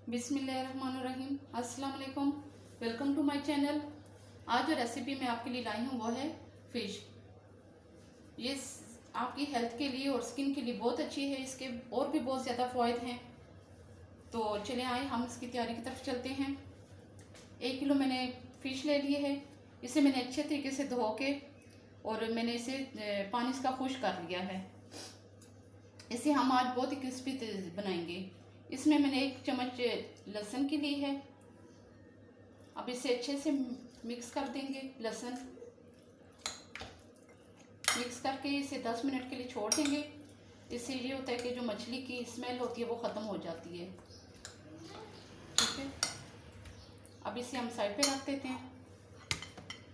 बिस्मिल्लाहिर्रहमानिर्रहीम। अस्सलाम वालेकुम। Welcome to my channel. आज जो रेसिपी मैं आपके लिए लाई हूँ वो है फ़िश। ये आपकी हेल्थ के लिए और स्किन के लिए बहुत अच्छी है। इसके और भी बहुत ज़्यादा फ़ायदे हैं। तो चले आए हम इसकी तैयारी की तरफ चलते हैं। 1 किलो मैंने फ़िश ले लिए है। इसे मैंने अच्छे तरीके से धो के और मैंने इसे पानी इसका खुश कर लिया है। इसे हम आज बहुत ही क्रिस्पी बनाएंगे। इसमें मैंने 1 चम्मच लहसुन की ली है। अब इसे अच्छे से मिक्स कर देंगे। लहसुन मिक्स करके इसे 10 मिनट के लिए छोड़ देंगे। इससे ये होता है कि जो मछली की स्मेल होती है वो ख़त्म हो जाती है। ठीक है, अब इसे हम साइड पे रख देते हैं।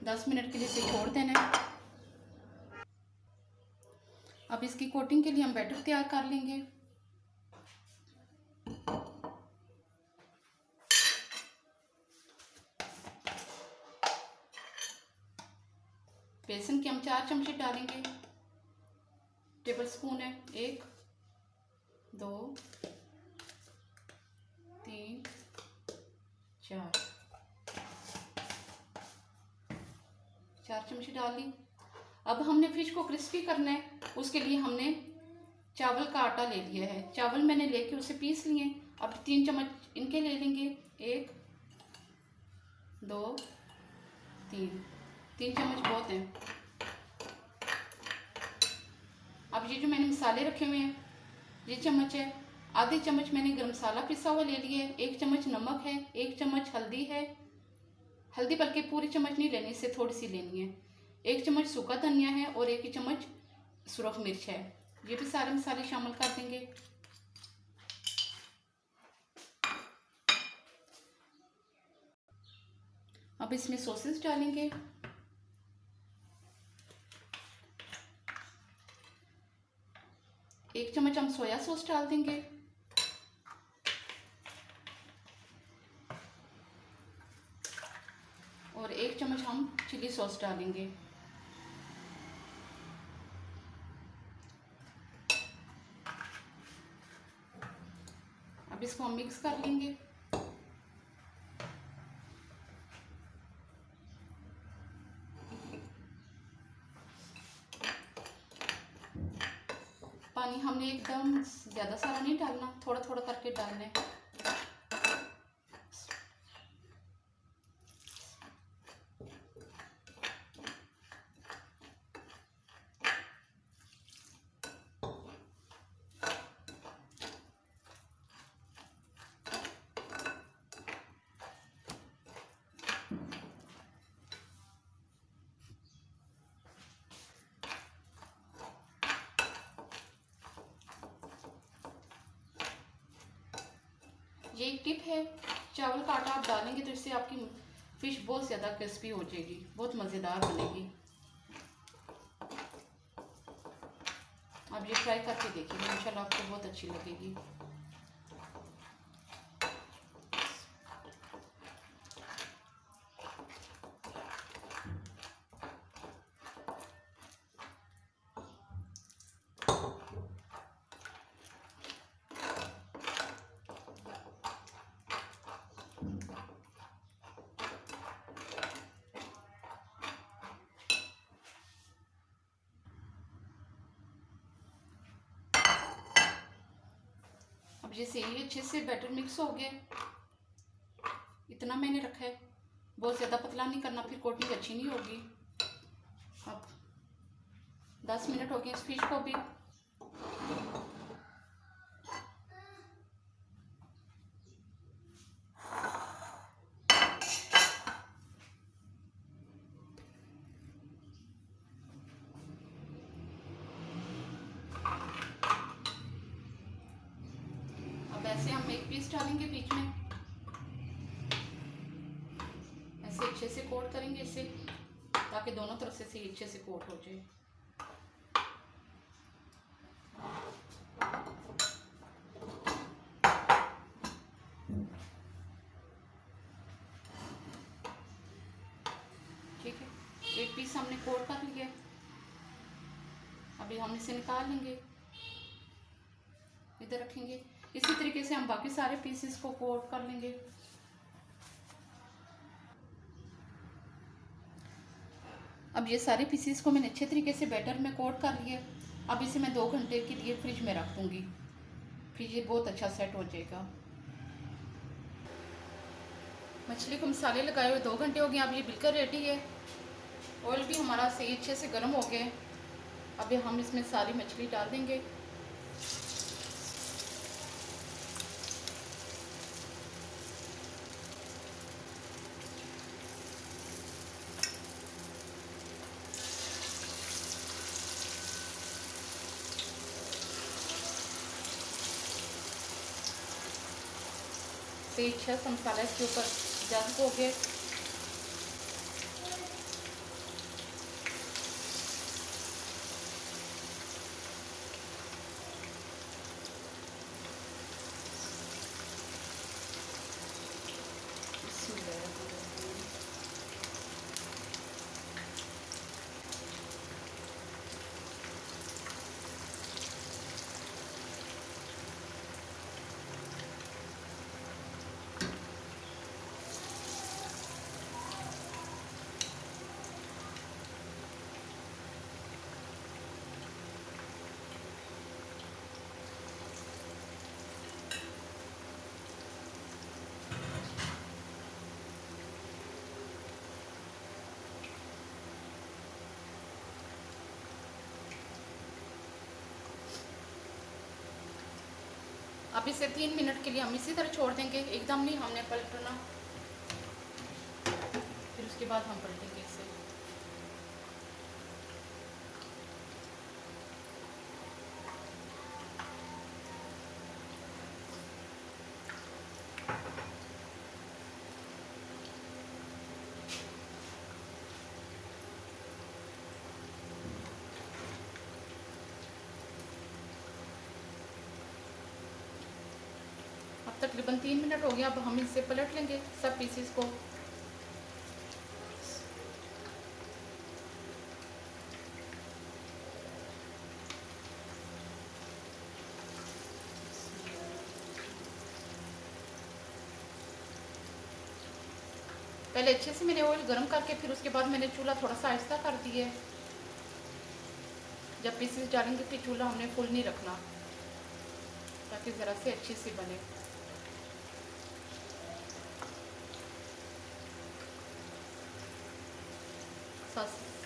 10 मिनट के लिए इसे छोड़ देना है। अब इसकी कोटिंग के लिए हम बैटर तैयार कर लेंगे। बेसन के हम 4 चमचे डालेंगे। टेबल स्पून है 1 2 3 4 चमचे डाल ली। अब हमने फिश को क्रिस्पी करना है। उसके लिए हमने चावल का आटा ले लिया है। चावल मैंने लेके उसे पीस लिए। अब 3 चम्मच इनके ले लेंगे। 1 2 3 चम्मच बहुत हैं। अब ये जो मैंने मसाले रखे हुए हैं, ये चम्मच है। आधे चम्मच मैंने गरम मसाला पिसा हुआ ले लिया है। 1 चम्मच नमक है। 1 चम्मच हल्दी है। हल्दी बल्कि पूरी चम्मच नहीं लेनी, इससे थोड़ी सी लेनी है। 1 चम्मच सूखा धनिया है और 1 चम्मच सुरख मिर्च है। ये भी सारे मसाले शामिल कर देंगे। अब इसमें सॉसेस डालेंगे। 1 चम्मच हम सोया सॉस डाल देंगे। और 1 चम्मच हम चिली सॉस डालेंगे। अब इसको हम मिक्स कर लेंगे। पानी हमने एकदम ज़्यादा सारा नहीं डालना, थोड़ा थोड़ा करके डालना है। ये एक टिप है, चावल का आटा आप डालेंगे तो इससे आपकी फिश बहुत ज़्यादा क्रिस्पी हो जाएगी, बहुत मज़ेदार बनेगी। आप ये ट्राई करके देखिए, इंशाल्लाह आपको बहुत अच्छी लगेगी। अब जैसे ये अच्छे से बैटर मिक्स हो गया, इतना मैंने रखा है, बहुत ज़्यादा पतला नहीं करना, फिर कोटिंग अच्छी नहीं होगी। अब 10 मिनट हो गए इस फिश को भी। अब ऐसे हम 1 पीस डालेंगे बीच में, ऐसे अच्छे से कोट करेंगे इसे, ताकि दोनों तरफ से अच्छे से कोट हो जाए। ठीक है, 1 पीस हमने कोट कर लिया। अभी हम इसे निकाल लेंगे, इधर रखेंगे। इसी तरीके से हम बाकी सारे पीसेस को कोट कर लेंगे। अब ये सारे पीसेस को मैंने अच्छे तरीके से बैटर में कोट कर लिया। अब इसे मैं 2 घंटे के लिए फ्रिज में रख दूँगी, फिर ये बहुत अच्छा सेट हो जाएगा। मछली को मसाले लगाए हुए 2 घंटे हो गए। अब ये बिल्कुल रेडी है। ऑयल भी हमारा सही अच्छे से गर्म हो गया। अब हम इसमें सारी मछली डाल देंगे। सही अच्छा सा मसाला इसके ऊपर जज्ब हो गया। अब इसे 3 मिनट के लिए हम इसी तरह छोड़ देंगे, एकदम नहीं हमने पलटना। फिर उसके बाद हम पलटेंगे इसे। अब तकरीबन 3 मिनट हो गया। अब हम इसे पलट लेंगे सब पीसेस को। पहले अच्छे से मैंने ऑयल गर्म करके फिर उसके बाद मैंने चूल्हा थोड़ा सा आहिस्ता कर दिया। जब पीसेस डालेंगे फिर चूल्हा हमने फुल नहीं रखना, ताकि ज़रा से अच्छी सी बने।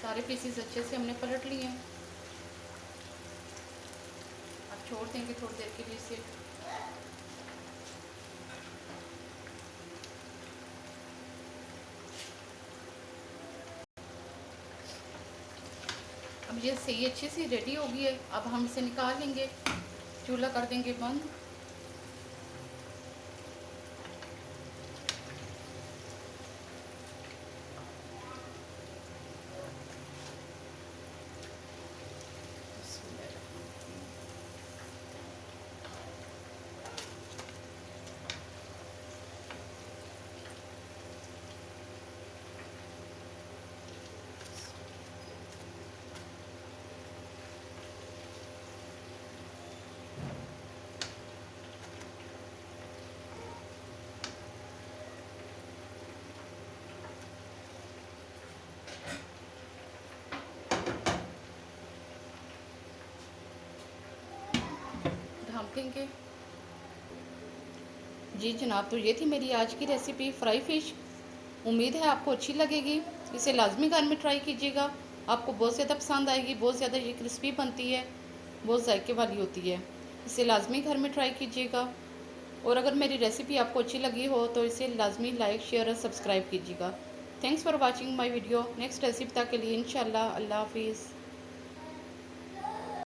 सारे पीसेस अच्छे से हमने पलट लिए हैं। अब छोड़ देंगे थोड़ी देर के लिए इसे। अब ये सही अच्छी सी रेडी हो गई है। अब हम इसे निकाल लेंगे, चूल्हा कर देंगे बंद। ढक देंगे। जी जनाब, तो ये थी मेरी आज की रेसिपी फ्राई फ़िश। उम्मीद है आपको अच्छी लगेगी। इसे लाजमी घर में ट्राई कीजिएगा, आपको बहुत ज़्यादा पसंद आएगी। बहुत ज़्यादा ये क्रिस्पी बनती है, बहुत जायके वाली होती है। इसे लाजमी घर में ट्राई कीजिएगा। और अगर मेरी रेसिपी आपको अच्छी लगी हो तो इसे लाजमी लाइक शेयर और सब्सक्राइब कीजिएगा। Thanks for watching my video. Next recipe तक के लिए इंशाल्लाह। अल्लाह हाफिज़।